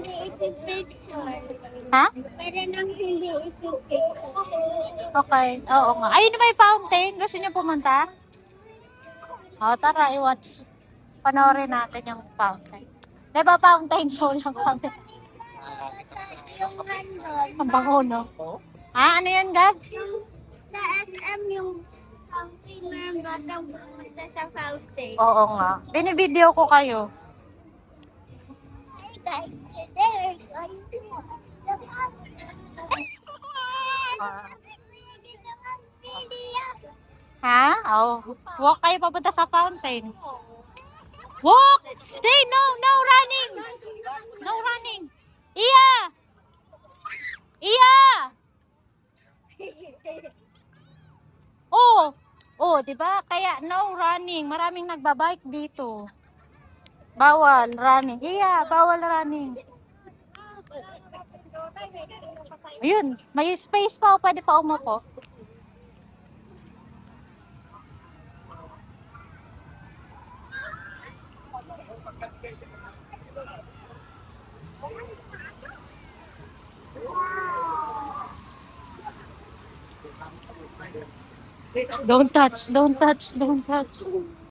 ipipicture. Ha? Pwede nang hindi ipipicture. Okay. Oo nga. Ayun may fountain. Gusto niyo pumunta? O, tara, i-watch. Panoorin natin yung fountain. Diba fountain show lang kami? Basta yung nandun, Ang bango, no? Ah, ano yan, Gab? sa SM yung fountain, meron batang pumunta sa fountain. Oo nga. Binibideo ko kayo. Hey guys, today we're going to watch the fountain. Ah. Video. Ha? Oh. Walk kayo papunta sa fountain. Walk! Stay! No! No running! No running! Iya! Iya! Oh! Oh, di ba? Kaya no running. Maraming nagbabike dito. Bawal running. Iya, bawal running. Ayun, may space pa. Pwede pa umupo. Don't touch, don't touch, don't touch.